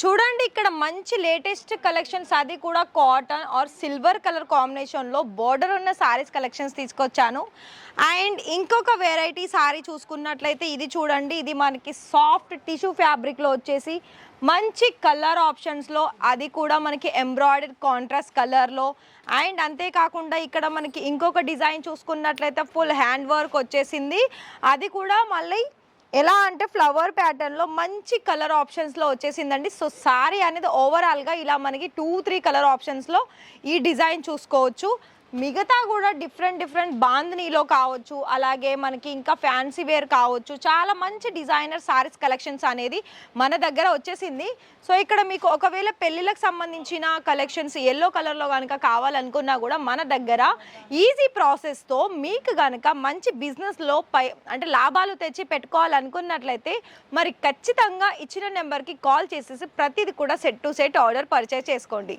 చూడండి ఇక్కడ మంచి లేటెస్ట్ కలెక్షన్స్, అది కూడా కాటన్ ఆర్ సిల్వర్ కలర్ కాంబినేషన్లో బోర్డర్ ఉన్న సారీస్ కలెక్షన్స్ తీసుకొచ్చాను. అండ్ ఇంకొక వెరైటీ సారీ చూసుకున్నట్లయితే ఇది చూడండి, ఇది మనకి సాఫ్ట్ టిష్యూ ఫ్యాబ్రిక్లో వచ్చేసి మంచి కలర్ ఆప్షన్స్లో, అది కూడా మనకి ఎంబ్రాయిడరీ కాంట్రాస్ట్ కలర్లో. అండ్ అంతేకాకుండా ఇక్కడ మనకి ఇంకొక డిజైన్ చూసుకున్నట్లయితే ఫుల్ హ్యాండ్ వర్క్ వచ్చేసింది, అది కూడా మళ్ళీ ఎలా అంటే ఫ్లవర్ ప్యాటర్న్లో మంచి కలర్ ఆప్షన్స్లో వచ్చేసిందండి. సో సారీ అనేది ఓవరాల్గా ఇలా మనకి 2-3 కలర్ ఆప్షన్స్లో ఈ డిజైన్ చూసుకోవచ్చు. మిగతా కూడా డిఫరెంట్ బాంధనీలో కావచ్చు, అలాగే మనకి ఇంకా ఫ్యాన్సీ వేర్ కావచ్చు, చాలా మంచి డిజైనర్ సారీస్ కలెక్షన్స్ అనేది మన దగ్గర వచ్చేసింది. సో ఇక్కడ మీకు ఒకవేళ పెళ్ళిళ్ళకి సంబంధించిన కలెక్షన్స్ ఎల్లో కలర్లో కనుక కావాలనుకున్నా కూడా మన దగ్గర ఈజీ ప్రాసెస్తో మీకు కనుక మంచి బిజినెస్లో అంటే లాభాలు తెచ్చి పెట్టుకోవాలనుకున్నట్లయితే మరి ఖచ్చితంగా ఇచ్చిన నెంబర్కి కాల్ చేసేసి ప్రతిదీ కూడా set to set order purchase చేసుకోండి.